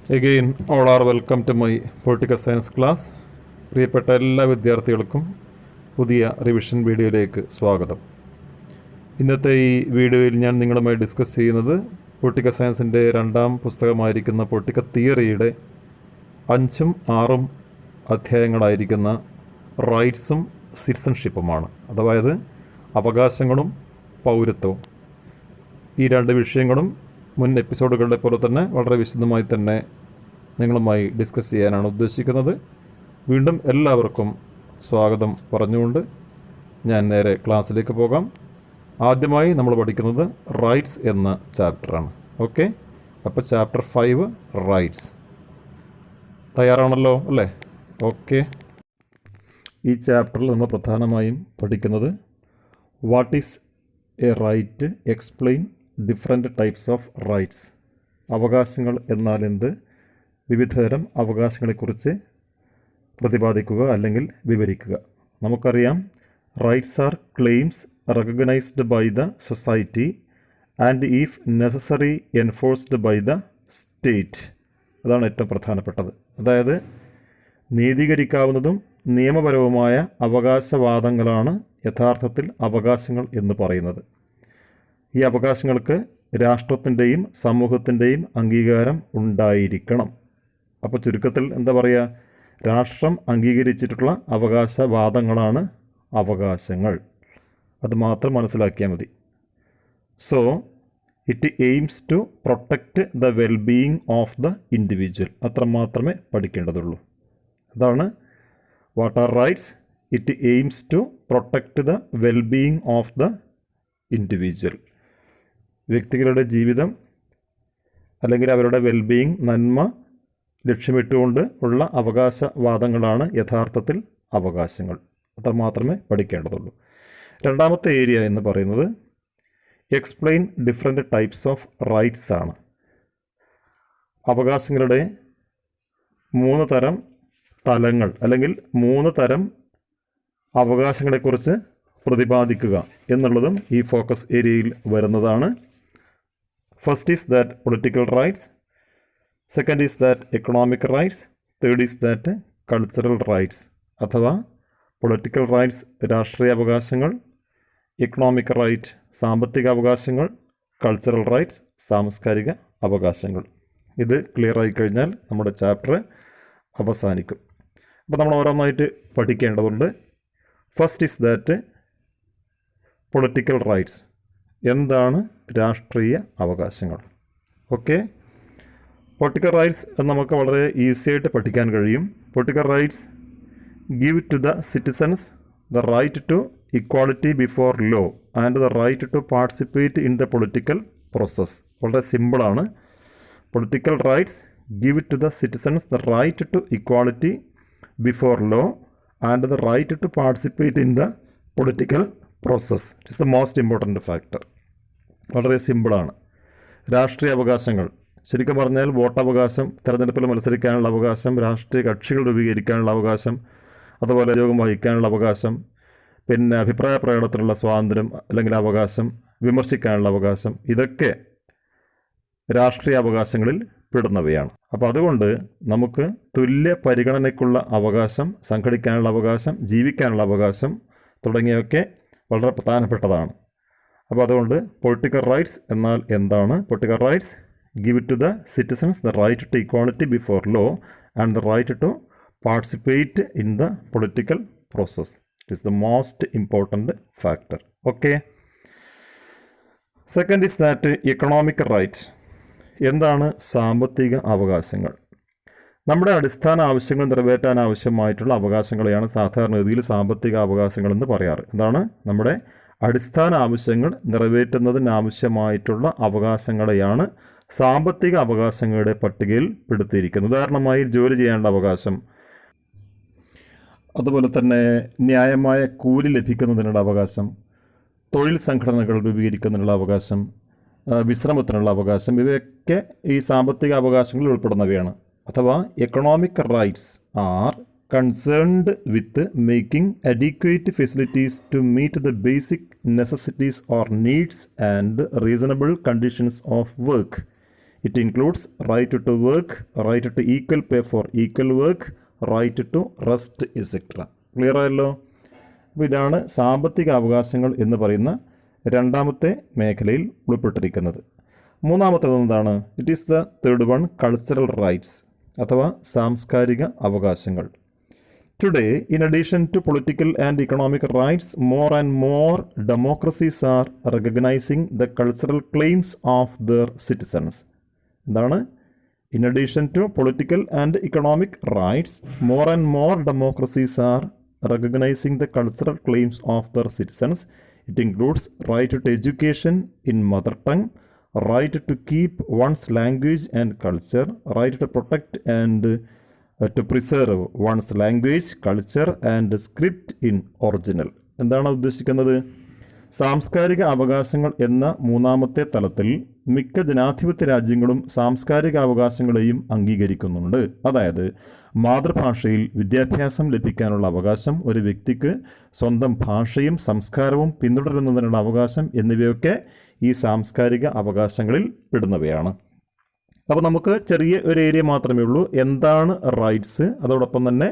Again, all are welcome to my Political Science class. പ്രിയപ്പെട്ട എല്ലാ വിദ്യാർത്ഥികൾക്കും പുതിയ റിവിഷൻ വീഡിയോയിലേക്ക് സ്വാഗതം. ഇന്നത്തെ ഈ വീഡിയോയിൽ ഞാൻ നിങ്ങളുമായി ഡിസ്കസ് ചെയ്യുന്നത് പൊളിറ്റിക്കൽ സയൻസിൻ്റെ രണ്ടാം പുസ്തകമായിരിക്കുന്ന പൊളിറ്റിക്കൽ തിയറിയുടെ 5ഉം 6ഉം അധ്യായങ്ങളായിരിക്കുന്ന റൈറ്റ്സും സിറ്റിസൺഷിപ്പുമാണ്. അതായത് അവകാശങ്ങളും പൗരത്വവും. ഈ രണ്ട് വിഷയങ്ങളും മുൻ എപ്പിസോഡുകളുടെ പോലെ തന്നെ വളരെ വിശദമായി തന്നെ നിങ്ങളുമായി ഡിസ്കസ് ചെയ്യാനാണ് ഉദ്ദേശിക്കുന്നത്. വീണ്ടും എല്ലാവർക്കും സ്വാഗതം പറഞ്ഞുകൊണ്ട് ഞാൻ നേരെ ക്ലാസ്സിലേക്ക് പോകാം. ആദ്യമായി നമ്മൾ പഠിക്കുന്നത് റൈറ്റ്സ് എന്ന ചാപ്റ്ററാണ്. ഓക്കെ, അപ്പോൾ ചാപ്റ്റർ 5 റൈറ്റ്സ്. തയ്യാറാണല്ലോ അല്ലേ? ഓക്കെ, ഈ ചാപ്റ്ററിൽ നമ്മൾ പ്രധാനമായും പഠിക്കുന്നത് what is a right, explain different types of rights. അവകാശങ്ങൾ എന്നാൽ എന്ത്, വിവിധതരം അവകാശങ്ങളെക്കുറിച്ച് പ്രതിപാദിക്കുക അല്ലെങ്കിൽ വിവരിക്കുക. നമുക്കറിയാം, rights are claims recognised by the society and if necessary enforced by the state. അതാണ് ഏറ്റവും പ്രധാനപ്പെട്ടത്. അതായത് നീതീകരിക്കാവുന്നതും നിയമപരവുമായ അവകാശവാദങ്ങളാണ് യഥാർത്ഥത്തിൽ അവകാശങ്ങൾ എന്ന് പറയുന്നത്. ഈ അവകാശങ്ങൾക്ക് രാഷ്ട്രത്തിൻ്റെയും സമൂഹത്തിൻ്റെയും അംഗീകാരം ഉണ്ടായിരിക്കണം. അപ്പോൾ ചുരുക്കത്തിൽ എന്താ പറയുക, രാഷ്ട്രം അംഗീകരിച്ചിട്ടുള്ള അവകാശവാദങ്ങളാണ് അവകാശങ്ങൾ. അത് മാത്രം മനസ്സിലാക്കിയാൽ മതി. So it aims to protect the wellbeing of the individual. അത്ര മാത്രമേ പഠിക്കേണ്ടതുള്ളൂ. അതാണ് what are rights. It aims to protect the wellbeing of the individual. വ്യക്തികളുടെ ജീവിതം അല്ലെങ്കിൽ അവരുടെ വെൽബീയിങ്, നന്മ ലക്ഷ്യമിട്ടുകൊണ്ട് ഉള്ള അവകാശവാദങ്ങളാണ് യഥാർത്ഥത്തിൽ അവകാശങ്ങൾ. അത്ര മാത്രമേ പഠിക്കേണ്ടതുള്ളൂ. രണ്ടാമത്തെ ഏരിയ എന്ന് പറയുന്നത് explain different types of rights ആണ്. അവകാശങ്ങളുടെ 3 തരം തലങ്ങൾ അല്ലെങ്കിൽ 3 തരം അവകാശങ്ങളെക്കുറിച്ച് പ്രതിപാദിക്കുക എന്നുള്ളതും ഈ ഫോക്കസ് ഏരിയയിൽ വരുന്നതാണ്. First is that political rights, second is that economic rights, third is that cultural rights. അഥവാ പൊളിറ്റിക്കൽ റൈറ്റ്സ് രാഷ്ട്രീയ അവകാശങ്ങൾ, എക്കണോമിക് റൈറ്റ് സാമ്പത്തിക അവകാശങ്ങൾ, കൾച്ചറൽ റൈറ്റ്സ് സാംസ്കാരിക അവകാശങ്ങൾ. ഇത് ക്ലിയർ ആയി കഴിഞ്ഞാൽ നമ്മുടെ ചാപ്റ്റർ അവസാനിക്കും. അപ്പോൾ നമ്മൾ ഓരോന്നായിട്ട് പഠിക്കേണ്ടതുണ്ട്. First is that political rights. എന്താണ് രാഷ്ട്രീയ അവകാശങ്ങൾ? ഓക്കെ, പൊളിറ്റിക്കൽ റൈറ്റ്സ് നമുക്ക് വളരെ ഈസി ആയിട്ട് പഠിക്കാൻ കഴിയും. Political rights give to the citizens the right to equality before law and the right to participate in the political process. വളരെ സിമ്പിളാണ്. Political rights give to the citizens the right to equality before law and the right to participate in the political process. It is the most important factor. വളരെ സിമ്പിളാണ്. രാഷ്ട്രീയ അവകാശങ്ങൾ ശരിക്കും പറഞ്ഞാൽ വോട്ടവകാശം, തെരഞ്ഞെടുപ്പിൽ മത്സരിക്കാനുള്ള അവകാശം, രാഷ്ട്രീയ കക്ഷികൾ രൂപീകരിക്കാനുള്ള അവകാശം, അതുപോലെ ഉദ്യോഗം വഹിക്കാനുള്ള അവകാശം, പിന്നെ അഭിപ്രായ പ്രകടനത്തിനുള്ള സ്വാതന്ത്ര്യം അല്ലെങ്കിൽ അവകാശം, വിമർശിക്കാനുള്ള അവകാശം, ഇതൊക്കെ രാഷ്ട്രീയ അവകാശങ്ങളിൽ പെടുന്നവയാണ്. അപ്പോൾ അതുകൊണ്ട് നമുക്ക് തുല്യ പരിഗണനയ്ക്കുള്ള അവകാശം, സംഘടിക്കാനുള്ള അവകാശം, ജീവിക്കാനുള്ള അവകാശം തുടങ്ങിയൊക്കെ വളരെ പ്രധാനപ്പെട്ടതാണ്. അപ്പോൾ അതുകൊണ്ട് പൊളിറ്റിക്കൽ റൈറ്റ്സ് എന്നാൽ എന്താണ്? Political rights give to the citizens the right to equality before law and the right to participate in the political process. It is the most important factor. Okay, second is that economic right. എന്താണ് സാമ്പത്തിക അവകാശങ്ങൾ? നമ്മുടെ അടിസ്ഥാന ആവശ്യങ്ങൾ നിറവേറ്റാൻ ആവശ്യമായിട്ടുള്ള അവകാശങ്ങളെയാണ് സാധാരണഗതിയിൽ സാമ്പത്തിക അവകാശങ്ങൾ എന്ന് പറയാറ്. എന്താണ്? നമ്മുടെ അടിസ്ഥാന ആവശ്യങ്ങൾ നിറവേറ്റുന്നതിനാവശ്യമായിട്ടുള്ള അവകാശങ്ങളെയാണ് സാമ്പത്തിക അവകാശങ്ങളുടെ പട്ടികയിൽ പെടുത്തിയിരിക്കുന്നത്. ഉദാഹരണമായി ജോലി ചെയ്യാനുള്ള അവകാശം, അതുപോലെ തന്നെ ന്യായമായ കൂലി ലഭിക്കുന്നതിനുള്ള അവകാശം, തൊഴിൽ സംഘടനകൾ രൂപീകരിക്കുന്നതിനുള്ള അവകാശം, വിശ്രമത്തിനുള്ള അവകാശം, ഇവയൊക്കെ ഈ സാമ്പത്തിക അവകാശങ്ങളിൽ ഉൾപ്പെടുന്നവയാണ്. അഥവാ economic rights R concerned with making adequate facilities to meet the basic necessities or needs and reasonable conditions of work It includes right to work, right to equal pay for equal work, right to rest, etc. Clear ആയല്ലോ? അപ്പോൾ ഇതാണ് സാമ്പത്തിക അവകാശങ്ങൾ എന്ന് പറയുന്ന രണ്ടാമത്തെ മേഖലയിൽ ഉൾപ്പെട്ടിരിക്കുന്നത്. മൂന്നാമത്തേത് എന്താണ്? It is the third one, cultural rights അഥവാ സാംസ്കാരിക അവകാശങ്ങൾ. Today, in addition to political and economic rights, more and more democracies are recognizing the cultural claims of their citizens. എന്താണ്? In addition to political and economic rights, more and more democracies are recognizing the cultural claims of their citizens. It includes right to education in mother tongue, right to keep one's language and culture, right to protect and to preserve one's language, culture and script in original. എന്താണ് ഉദ്ദേശിക്കുന്നത്? സാംസ്കാരിക അവകാശങ്ങൾ എന്ന മൂന്നാമത്തെ തലത്തിൽ മിക്ക ജനാധിപത്യ രാജ്യങ്ങളും സാംസ്കാരിക അവകാശങ്ങളെയും അംഗീകരിക്കുന്നുണ്ട്. അതായത് മാതൃഭാഷയിൽ വിദ്യാഭ്യാസം ലഭിക്കാനുള്ള അവകാശം, ഒരു വ്യക്തിക്ക് സ്വന്തം ഭാഷയും സംസ്കാരവും പിന്തുടരുന്നതിനുള്ള അവകാശം എന്നിവയൊക്കെ ഈ സാംസ്കാരിക അവകാശങ്ങളിൽ പെടുന്നവയാണ്. അപ്പോൾ നമുക്ക് ചെറിയ ഒരു ഏരിയ മാത്രമേ ഉള്ളൂ. എന്താണ് റൈറ്റ്സ്, അതോടൊപ്പം തന്നെ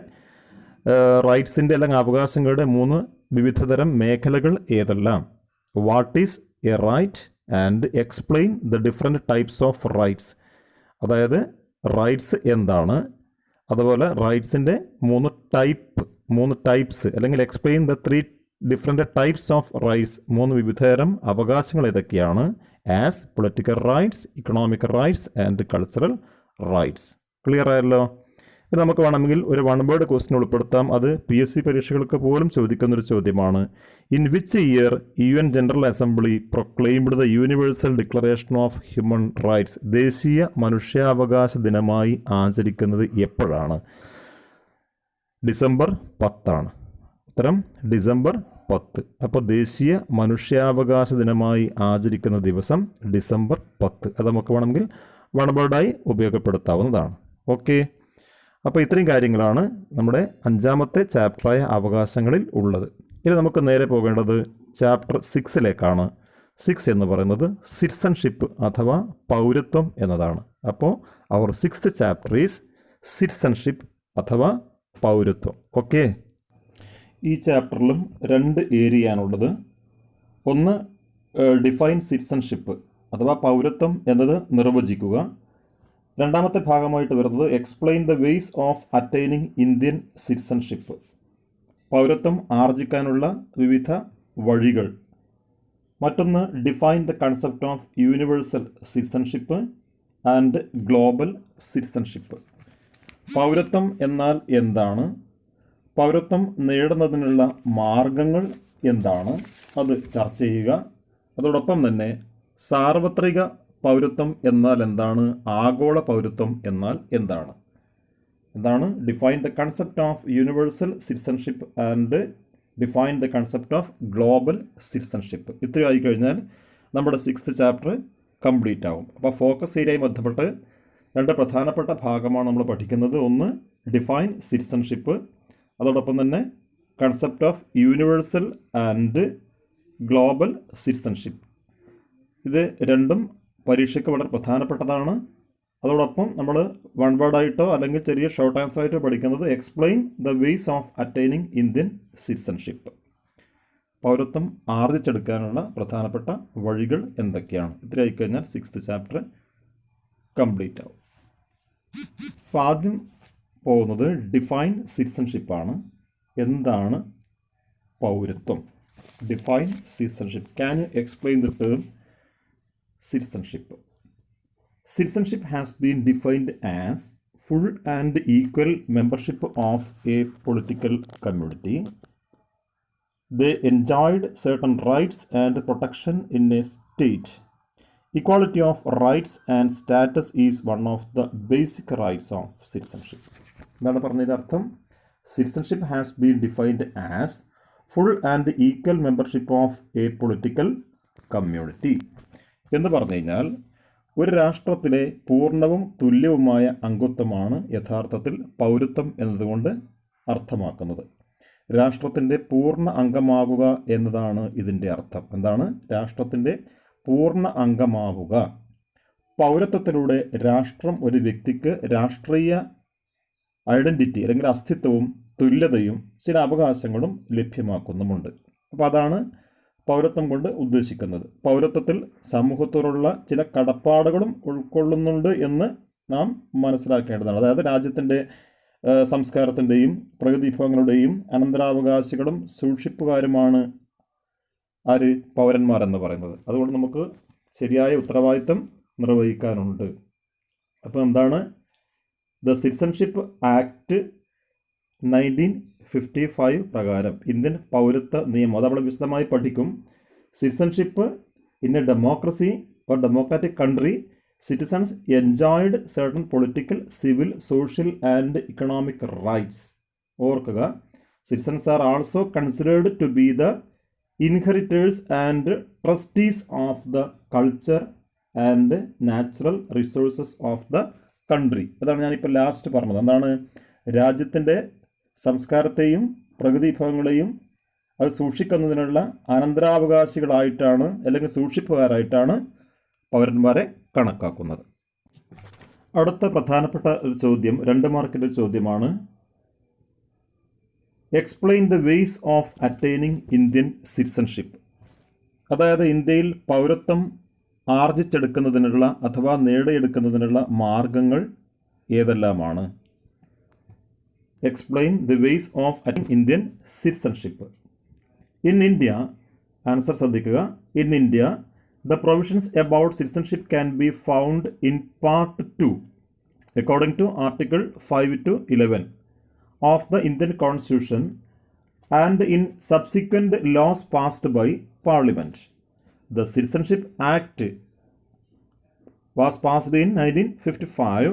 റൈറ്റ്സിൻ്റെ അല്ലെങ്കിൽ അവകാശങ്ങളുടെ മൂന്ന് വിവിധതരം മേഖലകൾ ഏതെല്ലാം, what is a right and explain the different types of rights. അതായത് റൈറ്റ്സ് എന്താണ്, അതുപോലെ റൈറ്റ്സിൻ്റെ മൂന്ന് ടൈപ്സ് അല്ലെങ്കിൽ explain the 3 different types of rights, മൂന്ന് വിവിധതരം അവകാശങ്ങൾ ഏതൊക്കെയാണ്, as political rights, economic rights and cultural rights. Clear ആയല്ലോ? ഇത് നമുക്ക് വേണമെങ്കിൽ ഒരു 1 വേർഡ് ക്വസ്റ്റ്യൻ ഉൾപ്പെടുത്താം. അത് PSC പരീക്ഷകൾക്ക് പോലും ചോദിക്കുന്നൊരു ചോദ്യമാണ്. In which year UN general assembly proclaimed the universal declaration of human rights? ദേശീയ മനുഷ്യാവകാശ ദിനമായി ആചരിക്കുന്നത് എപ്പോഴാണ്? ഡിസംബർ 10. ഉത്തരം ഡിസംബർ 10. അപ്പോൾ ദേശീയ മനുഷ്യാവകാശ ദിനമായി ആചരിക്കുന്ന ദിവസം ഡിസംബർ 10. അത് നമുക്ക് വേണമെങ്കിൽ 1 വേർഡായി ഉപയോഗപ്പെടുത്താവുന്നതാണ്. ഓക്കെ, അപ്പോൾ ഇത്രയും കാര്യങ്ങളാണ് നമ്മുടെ 5ാമത്തെ ചാപ്റ്ററായ അവകാശങ്ങളിൽ ഉള്ളത്. ഇനി നമുക്ക് നേരെ പോകേണ്ടത് ചാപ്റ്റർ 6ലേക്കാണ്. 6 എന്ന് പറയുന്നത് സിറ്റിസൺഷിപ്പ് അഥവാ പൗരത്വം എന്നതാണ്. അപ്പോൾ അവർ 6th ചാപ്റ്റർ ഈസ് സിറ്റിസൺഷിപ്പ് അഥവാ പൗരത്വം. ഓക്കെ, ഈ ചാപ്റ്ററിലും 2 ഏരിയയാണുള്ളത്. ഒന്ന് ഡിഫൈൻ സിറ്റിസൺഷിപ്പ് അഥവാ പൗരത്വം എന്നത് നിർവചിക്കുക. രണ്ടാമത്തെ ഭാഗമായിട്ട് വരുന്നത് explain the ways of attaining Indian citizenship, പൗരത്വം ആർജിക്കാനുള്ള വിവിധ വഴികൾ. മറ്റൊന്ന് define the concept of universal citizenship and global citizenship. പൗരത്വം എന്നാൽ എന്താണ്, പൗരത്വം നേടുന്നതിനുള്ള മാർഗങ്ങൾ എന്താണ്, അത് ചർച്ച ചെയ്യുക. അതോടൊപ്പം തന്നെ സാർവത്രിക പൗരത്വം എന്നാൽ എന്താണ്, ആഗോള പൗരത്വം എന്നാൽ എന്താണ്. Define the concept of universal citizenship and define the concept of global citizenship. ഇത്രയും ആയി കഴിഞ്ഞാൽ നമ്മുടെ 6th ചാപ്റ്റർ കംപ്ലീറ്റ് ആവും. അപ്പോൾ ഫോക്കസ് ഏരിയയുമായി ബന്ധപ്പെട്ട് 2 പ്രധാനപ്പെട്ട ഭാഗമാണ് നമ്മൾ പഠിക്കുന്നത്. ഒന്ന് ഡിഫൈൻ സിറ്റിസൺഷിപ്പ്, അതോടൊപ്പം തന്നെ concept of universal and global citizenship. ഇത് രണ്ടും പരീക്ഷയ്ക്ക് വളരെ പ്രധാനപ്പെട്ടതാണ്. അതോടൊപ്പം നമ്മൾ 1 വേർഡായിട്ടോ അല്ലെങ്കിൽ ചെറിയ ഷോർട്ട് ആൻസർ ആയിട്ടോ പഠിക്കുന്നത് explain the ways of attaining Indian citizenship, പൗരത്വം ആർജിച്ചെടുക്കാനുള്ള പ്രധാനപ്പെട്ട വഴികൾ എന്തൊക്കെയാണ്. ഇത്ര ആയിക്കഴിഞ്ഞാൽ 6th ചാപ്റ്റർ കംപ്ലീറ്റ് ആവും. അപ്പോൾ ആദ്യം പോകുന്നത് ഡിഫൈൻ സിറ്റിസൺഷിപ്പാണ്. എന്താണ് പൗരത്വം? Define citizenship. Can you explain the term citizenship? Citizenship has been defined as full and equal membership of a political community. They enjoyed certain rights and protection in a state. Equality of rights and status is one of the basic rights of citizenship. എന്താണ് പറഞ്ഞതിൻ്റെ അർത്ഥം? Citizenship has been defined as full and equal membership of a political community. എന്ന് പറഞ്ഞു കഴിഞ്ഞാൽ ഒരു രാഷ്ട്രത്തിലെ പൂർണ്ണവും തുല്യവുമായ അംഗത്വമാണ് യഥാർത്ഥത്തിൽ പൗരത്വം എന്നതുകൊണ്ട് അർത്ഥമാക്കുന്നത്. രാഷ്ട്രത്തിൻ്റെ പൂർണ്ണ അംഗമാവുക എന്നതാണ് ഇതിൻ്റെ അർത്ഥം. എന്താണ്? രാഷ്ട്രത്തിൻ്റെ പൂർണ്ണ അംഗമാവുക. പൗരത്വത്തിലൂടെ രാഷ്ട്രം ഒരു വ്യക്തിക്ക് രാഷ്ട്രീയ ഐഡൻറ്റിറ്റി അല്ലെങ്കിൽ അസ്തിത്വവും തുല്യതയും ചില അവകാശങ്ങളും ലഭ്യമാക്കുന്നുമുണ്ട്. അപ്പോൾ അതാണ് പൗരത്വം കൊണ്ട് ഉദ്ദേശിക്കുന്നത്. പൗരത്വത്തിൽ സമൂഹത്തോടുള്ള ചില കടപ്പാടുകളും ഉൾക്കൊള്ളുന്നുണ്ട് എന്ന് നാം മനസ്സിലാക്കേണ്ടതാണ്. അതായത് രാജ്യത്തിൻ്റെ സംസ്കാരത്തിൻ്റെയും പ്രകൃതി വിഭവങ്ങളുടെയും അനന്തരാവകാശികളും സൂക്ഷിപ്പുകാരുമാണ് ആര്? പൗരന്മാരെന്ന് പറയുന്നത്. അതുകൊണ്ട് നമുക്ക് ശരിയായ ഉത്തരവാദിത്തം നിർവഹിക്കാനുണ്ട്. അപ്പോൾ എന്താണ് ദ സിറ്റിസൺഷിപ്പ് ആക്ട് 1955 പ്രകാരം ഇന്ത്യൻ പൗരത്വ നിയമം, അത് നമ്മൾ വിശദമായി പഠിക്കും. Citizenship in a democracy or democratic country, citizens enjoyed certain political, civil, social and economic rights. ഓർക്കുക, citizens are also considered to be the inheritors and trustees of the culture and natural resources of the country. അതാണ് ഞാനിപ്പോൾ last പറഞ്ഞത്. എന്താണ്? രാജ്യത്തിൻ്റെ സംസ്കാരത്തെയും പ്രകൃതി വിഭവങ്ങളെയും അത് സൂക്ഷിക്കുന്നതിനുള്ള അനന്തരാവകാശികളായിട്ടാണ് അല്ലെങ്കിൽ സൂക്ഷിപ്പുകാരായിട്ടാണ് പൗരന്മാരെ കണക്കാക്കുന്നത്. അടുത്ത പ്രധാനപ്പെട്ട ഒരു ചോദ്യം 2 മാർക്കിൻ്റെ ചോദ്യമാണ്. Explain the ways of attaining Indian citizenship. അതായത് ഇന്ത്യയിൽ പൗരത്വം ആർജിച്ചെടുക്കുന്നതിനുള്ള അഥവാ നേടിയെടുക്കുന്നതിനുള്ള മാർഗങ്ങൾ ഏതെല്ലാമാണ്? Explain the ways of attaining Indian citizenship. In India, answer ശ്രദ്ധിക്കുക, in India the provisions about citizenship can be found in part 2 according to article 5 to 11 of the Indian Constitution and in subsequent laws passed by Parliament. The Citizenship Act was passed in 1955,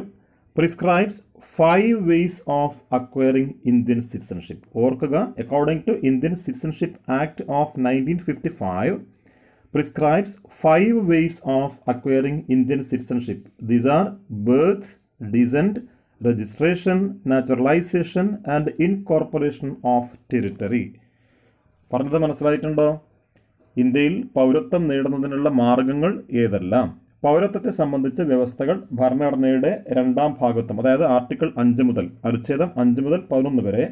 prescribes 5 ways of acquiring Indian citizenship. ഓർക്കുക, according to Indian Citizenship Act of 1955, prescribes 5 ways of acquiring Indian citizenship. These are birth, descent, registration, naturalization and incorporation of territory. പറഞ്ഞത് മനസ്സിലായിട്ടുണ്ടോ? ഇന്ത്യയിൽ പൗരത്വം നേടുന്നതിനുള്ള മാർഗങ്ങൾ ഏതെല്ലാം? പൗരത്വത്തെ സംബന്ധിച്ച വ്യവസ്ഥകൾ ഭരണഘടനയുടെ 2ാം ഭാഗത്തും, അതായത് ആർട്ടിക്കിൾ 5 മുതൽ അനുച്ഛേദം 5 മുതൽ 11 വരെ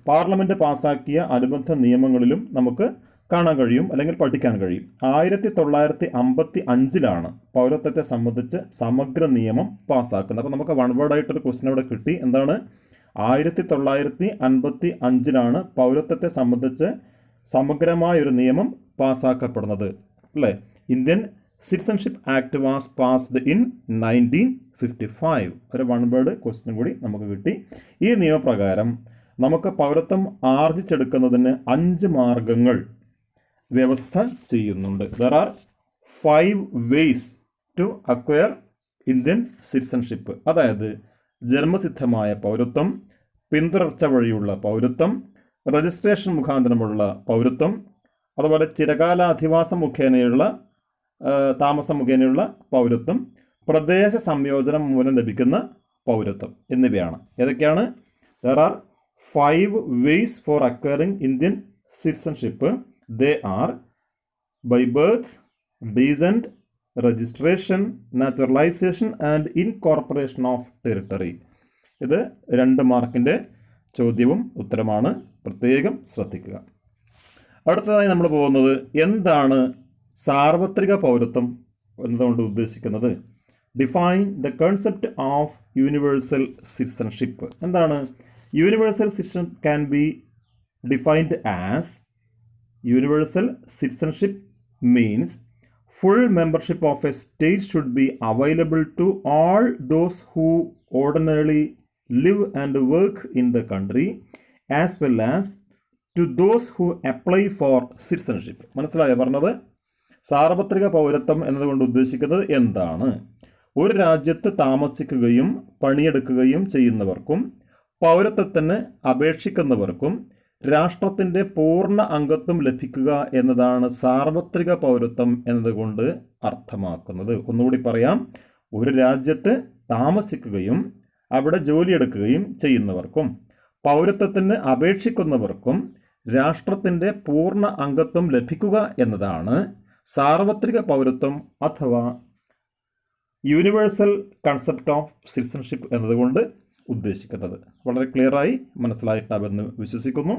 പാർലമെൻറ്റ് പാസാക്കിയ അനുബന്ധ നിയമങ്ങളിലും നമുക്ക് കാണാൻ കഴിയും അല്ലെങ്കിൽ പഠിക്കാൻ കഴിയും. 1955 പൗരത്വത്തെ സംബന്ധിച്ച് സമഗ്ര നിയമം പാസ്സാക്കുന്നത്. അപ്പോൾ നമുക്ക് വൺ വേർഡായിട്ടൊരു ക്വസ്റ്റ്യൻ അവിടെ കിട്ടി. എന്താണ്? 1955 പൗരത്വത്തെ സംബന്ധിച്ച് സമഗ്രമായൊരു നിയമം പാസ്സാക്കപ്പെടുന്നത്, അല്ലേ? Indian citizenship act was passed in 1955. ഒരു വൺ വേർഡ് ക്വസ്റ്റ്യൻ കൂടി നമുക്ക് കിട്ടി. ഈ നിയമപ്രകാരം നമുക്ക് പൗരത്വം ആർജിച്ചെടുക്കുന്നതിന് 5 മാർഗങ്ങൾ വ്യവസ്ഥ ചെയ്യുന്നുണ്ട്. There are 5 ways to acquire Indian citizenship. അതായത് ജന്മസിദ്ധമായ പൗരത്വം, പിന്തുടർച്ച വഴിയുള്ള പൗരത്വം, രജിസ്ട്രേഷൻ മുഖാന്തരമുള്ള പൗരത്വം, അതുപോലെ ചിരകാലാധിവാസം മുഖേനയുള്ള താമസം മുഖേനയുള്ള പൗരത്വം, പ്രദേശ സംയോജനം മൂലം ലഭിക്കുന്ന പൗരത്വം എന്നിവയാണ്. ഏതൊക്കെയാണ്? There are 5 ways for acquiring Indian citizenship. They are by birth, descent, registration, naturalization and incorporation of territory. ഇത് 2 മാർക്കിൻ്റെ ചോദ്യവും ഉത്തരമാണ്. പ്രത്യേകം ശ്രദ്ധിക്കുക. അടുത്തതായി നമ്മൾ പോകുന്നത് എന്താണ് സാർവത്രിക പൗരത്വം എന്നതുകൊണ്ട് ഉദ്ദേശിക്കുന്നത്? Define the concept of universal citizenship. എന്താണ് universal citizen? Can be defined as universal citizenship means full membership of a state should be available to all those who ordinarily live and work in the country as well as to those who apply for citizenship. മനസ്സിലായോ പറഞ്ഞത്? സാർവത്രിക പൗരത്വം എന്നതുകൊണ്ട് ഉദ്ദേശിക്കുന്നത് എന്താണ്? ഒരു രാജ്യത്ത് താമസിക്കുകയും പണിയെടുക്കുകയും ചെയ്യുന്നവർക്കും പൗരത്വത്തിന് അപേക്ഷിക്കുന്നവർക്കും രാഷ്ട്രത്തിൻ്റെ പൂർണ്ണ അംഗത്വം ലഭിക്കുക എന്നതാണ് സാർവത്രിക പൗരത്വം എന്നതുകൊണ്ട് അർത്ഥമാക്കുന്നത്. ഒന്നുകൂടി പറയാം. ഒരു രാജ്യത്ത് താമസിക്കുകയും അവിടെ ജോലിയെടുക്കുകയും ചെയ്യുന്നവർക്കും പൗരത്വത്തിന് അപേക്ഷിക്കുന്നവർക്കും രാഷ്ട്രത്തിൻ്റെ പൂർണ്ണ അംഗത്വം ലഭിക്കുക എന്നതാണ് സാർവത്രിക പൗരത്വം അഥവാ യൂണിവേഴ്സൽ കൺസെപ്റ്റ് ഓഫ് സിറ്റിസൺഷിപ്പ് എന്നതുകൊണ്ട് ഉദ്ദേശിക്കുന്നത്. വളരെ ക്ലിയറായി മനസ്സിലായിട്ടാണെന്ന് വിശ്വസിക്കുന്നു.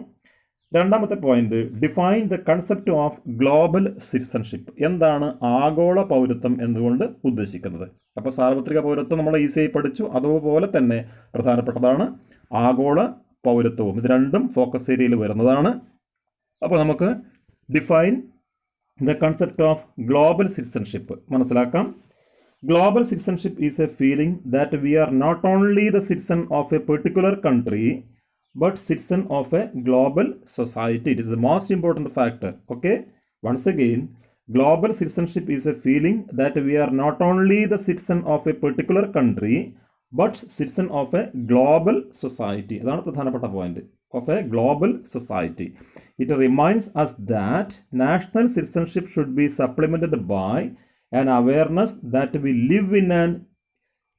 രണ്ടാമത്തെ point, define the concept of global citizenship. എന്താണ് ആഗോള പൗരത്വം എന്നുകൊണ്ട് ഉദ്ദേശിക്കുന്നത്? അപ്പോൾ സാർവത്രിക പൗരത്വം നമ്മൾ ഈസിയായി പഠിച്ചു, അതുപോലെ തന്നെ പ്രധാനപ്പെട്ടതാണ് ആഗോള പൗരത്വവും. ഇത് രണ്ടും ഫോക്കസ് ഏരിയയിൽ വരുന്നതാണ്. അപ്പോൾ നമുക്ക് define the concept of global citizenship മനസ്സിലാക്കാം. Global citizenship is a feeling that we are not only the citizen of a particular country but citizen of a global society. It is the most important factor. Okay, once again, global citizenship is a feeling that we are not only the citizen of a particular country but citizen of a global society. അതാണ് പ്രധാനപ്പെട്ട point, of a global society. It reminds us that national citizenship should be supplemented by an awareness that we live in an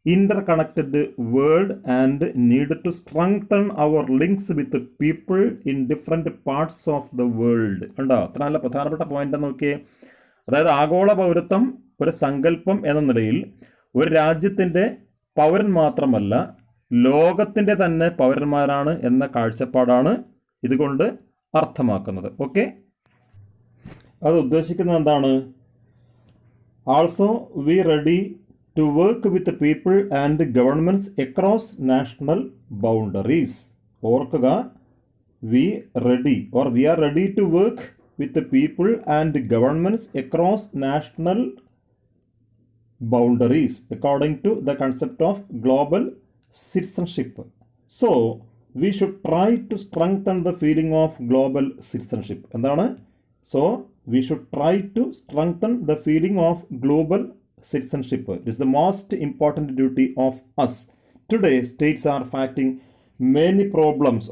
interconnected world and need to strengthen our links with the people in different parts of the world. കണ്ടോ, അത്ര നല്ല പ്രധാനപ്പെട്ട point നോക്കിയേ. അതായത് ആഗോള പൗരത്വം ഒരു സങ്കല്പം എന്ന നിലയിൽ ഒരു രാജ്യത്തിൻ്റെ പൗരൻ മാത്രമല്ല, ലോകത്തിൻ്റെ തന്നെ പൗരന്മാരാണ് എന്ന കാഴ്ചപ്പാടാണ് ഇതുകൊണ്ട് അർത്ഥമാക്കുന്നത്. ഓക്കെ, അത് ഉദ്ദേശിക്കുന്നത് എന്താണ്? Also, we ready to work with the people and governments across national boundaries. ഓർക്കുക, we are ready to work with the people and governments across national boundaries according to the concept of global citizenship. So, we should try to strengthen the feeling of global citizenship. എന്താണ്? So, we should try to strengthen the feeling of global citizenship. It is the most important duty of us. Today, states are facing many problems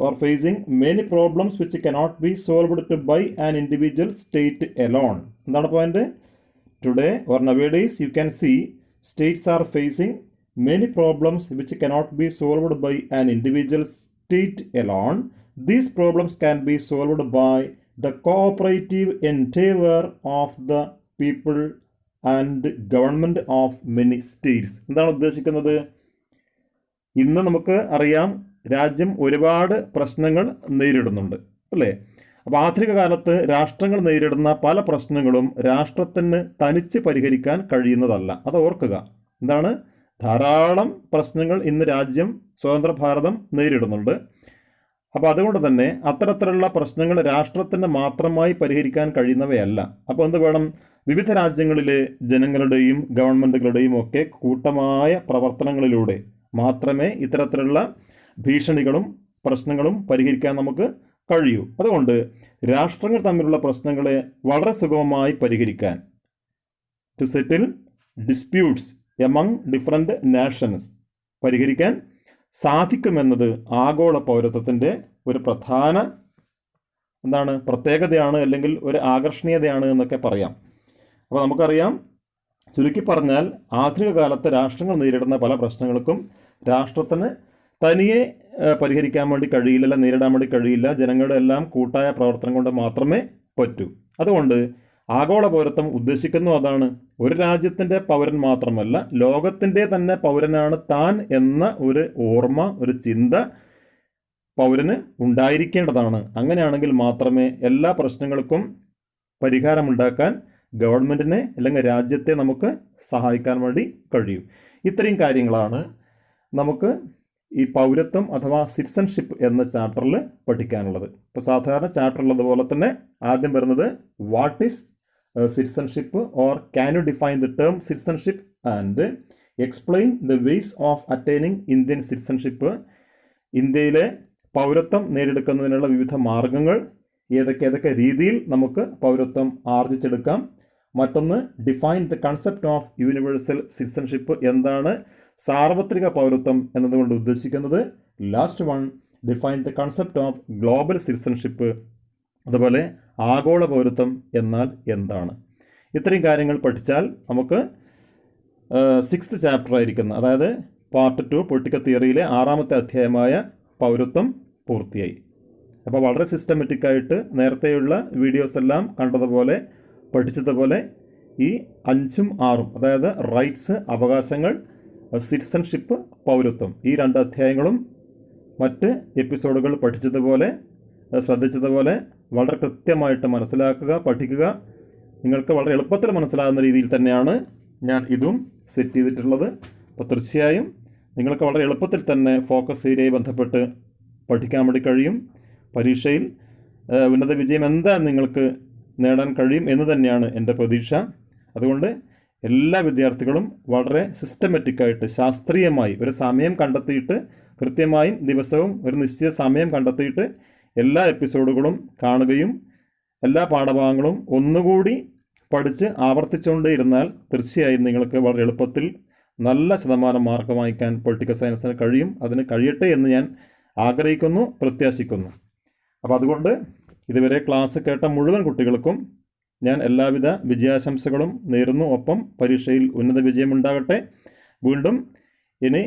which cannot be solved by an individual state alone. എന്താണ് point? Today or nowadays, you can see states are facing many problems which cannot be solved by an individual state alone. These problems can be solved by the cooperative endeavor of the people and government of many states. എന്താണ് ഉദ്ദേശിക്കുന്നത്? ഇന്ന് നമുക്ക് അറിയാം, രാജ്യം ഒരുപാട് പ്രശ്നങ്ങൾ നേരിടുന്നുണ്ട്, അല്ലേ? അപ്പോൾ ആധുനിക കാലത്ത് രാഷ്ട്രങ്ങൾ നേരിടുന്ന പല പ്രശ്നങ്ങളും രാഷ്ട്രത്തിന് തനിച്ച് പരിഹരിക്കാൻ കഴിയുന്നതല്ല. അത് ഓർക്കുക. എന്താണ്? ധാരാളം പ്രശ്നങ്ങൾ ഇന്ന് രാജ്യം, സ്വതന്ത്ര ഭാരതം നേരിടുന്നുണ്ട്. അപ്പോൾ അതുകൊണ്ട് തന്നെ അത്തരത്തിലുള്ള പ്രശ്നങ്ങൾ രാഷ്ട്രത്തിന് മാത്രമായി പരിഹരിക്കാൻ കഴിയുന്നവയല്ല. അപ്പോൾ എന്ത് വേണം? വിവിധ രാജ്യങ്ങളിലെ ജനങ്ങളുടെയും ഗവൺമെൻറ്റുകളുടെയും ഒക്കെ കൂട്ടമായ പ്രവർത്തനങ്ങളിലൂടെ മാത്രമേ ഇത്തരത്തിലുള്ള ഭീഷണികളും പ്രശ്നങ്ങളും പരിഹരിക്കാൻ നമുക്ക് കഴിയൂ. അതുകൊണ്ട് രാഷ്ട്രങ്ങൾ തമ്മിലുള്ള പ്രശ്നങ്ങളെ വളരെ സുഗമമായി പരിഹരിക്കാൻ, to settle disputes among different nations, പരിഹരിക്കാൻ സാധിക്കുമെന്നത് ആഗോള പൗരത്വത്തിൻ്റെ ഒരു പ്രധാന പ്രത്യേകതയാണ്, അല്ലെങ്കിൽ ഒരു ആകർഷണീയതയാണ് എന്നൊക്കെ പറയാം. അപ്പോൾ നമുക്കറിയാം, ചുരുക്കി പറഞ്ഞാൽ ആധുനിക കാലത്ത് രാഷ്ട്രങ്ങൾ നേരിടുന്ന പല പ്രശ്നങ്ങൾക്കും രാഷ്ട്രത്തിന് തനിയെ പരിഹരിക്കാൻ വേണ്ടി കഴിയില്ല, നേരിടാൻ വേണ്ടി കഴിയില്ല. ജനങ്ങളുടെ എല്ലാം കൂട്ടായ പ്രവർത്തനം കൊണ്ട് മാത്രമേ പറ്റൂ. അതുകൊണ്ട് ആഗോള പൗരത്വം ഉദ്ദേശിക്കുന്നു അതാണ്, ഒരു രാജ്യത്തിൻ്റെ പൗരൻ മാത്രമല്ല, ലോകത്തിൻ്റെ തന്നെ പൗരനാണ് താൻ എന്ന ഒരു ഓർമ്മ, ഒരു ചിന്ത പൗരന് ഉണ്ടായിരിക്കേണ്ടതാണ്. അങ്ങനെയാണെങ്കിൽ മാത്രമേ എല്ലാ പ്രശ്നങ്ങൾക്കും പരിഹാരമുണ്ടാക്കാൻ ഗവൺമെൻറ്റിനെ അല്ലെങ്കിൽ രാജ്യത്തെ നമുക്ക് സഹായിക്കാൻ വേണ്ടി കഴിയും. ഇത്രയും കാര്യങ്ങളാണ് നമുക്ക് ഈ പൗരത്വം അഥവാ സിറ്റിസൺഷിപ്പ് എന്ന ചാപ്റ്ററിൽ പഠിക്കാനുള്ളത്. ഇപ്പോൾ സാധാരണ ചാപ്റ്ററിലുള്ളതുപോലെ തന്നെ ആദ്യം വരുന്നത് what is citizenship or can you define the term citizenship and explain the ways of attaining Indian citizenship. ഇന്ത്യയിലെ പൗരത്വം നേടിയെടുക്കുന്നതിനുള്ള വിവിധ മാർഗങ്ങൾ, ഏതൊക്കെ രീതിയിൽ നമുക്ക് പൗരത്വം ആർജിച്ചെടുക്കാം. മറ്റൊന്ന് define the concept of universal citizenship, എന്താണ് സാർവത്രിക പൗരത്വം എന്നതുകൊണ്ട് ഉദ്ദേശിക്കുന്നത്. Last one, define the concept of global citizenship, അതുപോലെ ആഗോള പൗരത്വം എന്നാൽ എന്താണ്. ഇത്രയും കാര്യങ്ങൾ പഠിച്ചാൽ നമുക്ക് 6th ചാപ്റ്റർ ആയിരിക്കുന്ന, അതായത് പാർട്ട് 2 പൊളിറ്റിക്കൽ തിയറിയിലെ 6ാമത്തെ അധ്യായമായ പൗരത്വം പൂർത്തിയായി. അപ്പോൾ വളരെ സിസ്റ്റമാറ്റിക്കായിട്ട് നേരത്തെയുള്ള വീഡിയോസ് എല്ലാം കണ്ടതുപോലെ പഠിച്ചതുപോലെ ഈ 5ഉം 6ഉം, അതായത് റൈറ്റ്സ് അവകാശങ്ങൾ, സിറ്റിസൺഷിപ്പ് പൗരത്വം, ഈ 2 അധ്യായങ്ങളും മറ്റ് എപ്പിസോഡുകൾ പഠിച്ചതുപോലെ ശ്രദ്ധിച്ചതുപോലെ വളരെ കൃത്യമായിട്ട് മനസ്സിലാക്കുക, പഠിക്കുക. നിങ്ങൾക്ക് വളരെ എളുപ്പത്തിൽ മനസ്സിലാകുന്ന രീതിയിൽ തന്നെയാണ് ഞാൻ ഇതും സെറ്റ് ചെയ്തിട്ടുള്ളത്. അപ്പോൾ തീർച്ചയായും നിങ്ങൾക്ക് വളരെ എളുപ്പത്തിൽ തന്നെ ഫോക്കസ് ഏരിയയെ ബന്ധപ്പെട്ട് പഠിക്കാൻ വേണ്ടി കഴിയും. പരീക്ഷയിൽ ഉന്നത വിജയം എന്താ നിങ്ങൾക്ക് നേടാൻ കഴിയും എന്ന് തന്നെയാണ് എൻ്റെ പ്രതീക്ഷ. അതുകൊണ്ട് എല്ലാ വിദ്യാർത്ഥികളും വളരെ സിസ്റ്റമാറ്റിക്കായിട്ട്, ശാസ്ത്രീയമായി ഒരു സമയം കണ്ടെത്തിയിട്ട്, കൃത്യമായും ദിവസവും ഒരു നിശ്ചിത സമയം കണ്ടെത്തിയിട്ട് എല്ലാ എപ്പിസോഡുകളും കാണുകയും എല്ലാ പാഠഭാഗങ്ങളും ഒന്നുകൂടി പഠിച്ച് ആവർത്തിച്ചുകൊണ്ടേ ഇരുന്നാൽ തീർച്ചയായും നിങ്ങൾക്ക് വളരെ എളുപ്പത്തിൽ നല്ല ശതമാനം മാർക്ക് വാങ്ങിക്കാൻ പൊളിറ്റിക്കൽ സയൻസിന് കഴിയും. അതിന് കഴിയട്ടെ എന്ന് ഞാൻ ആഗ്രഹിക്കുന്നു, പ്രത്യാശിക്കുന്നു. അപ്പോൾ അതുകൊണ്ട് ഇതുവരെ ക്ലാസ് കേട്ട മുഴുവൻ കുട്ടികൾക്കും ഞാൻ എല്ലാവിധ വിജയാശംസകളും നേരുന്നു. ഒപ്പം പരീക്ഷയിൽ ഉന്നത വിജയമുണ്ടാകട്ടെ. വീണ്ടും ഇനി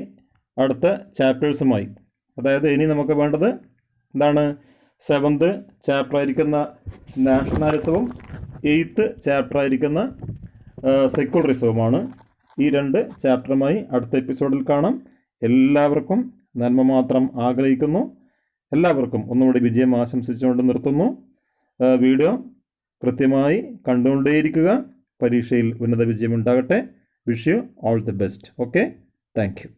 അടുത്ത ചാപ്റ്റേഴ്സുമായി, അതായത് ഇനി നമുക്ക് വേണ്ടത് എന്താണ്, 7th ചാപ്റ്റർ ആയിരിക്കുന്ന നാഷണലിസവും 8th ചാപ്റ്റർ ആയിരിക്കുന്ന സെക്യുലറിസവുമാണ്. ഈ 2 ചാപ്റ്ററുമായി അടുത്ത എപ്പിസോഡിൽ കാണാം. എല്ലാവർക്കും നന്മ മാത്രം ആഗ്രഹിക്കുന്നു. എല്ലാവർക്കും ഒന്നുകൂടി വിജയം ആശംസിച്ചുകൊണ്ട് നിർത്തുന്നു. വീഡിയോ കൃത്യമായി കണ്ടുകൊണ്ടേയിരിക്കുക. പരീക്ഷയിൽ ഉന്നത വിജയമുണ്ടാകട്ടെ. Wish you all the best. Okay, thank U.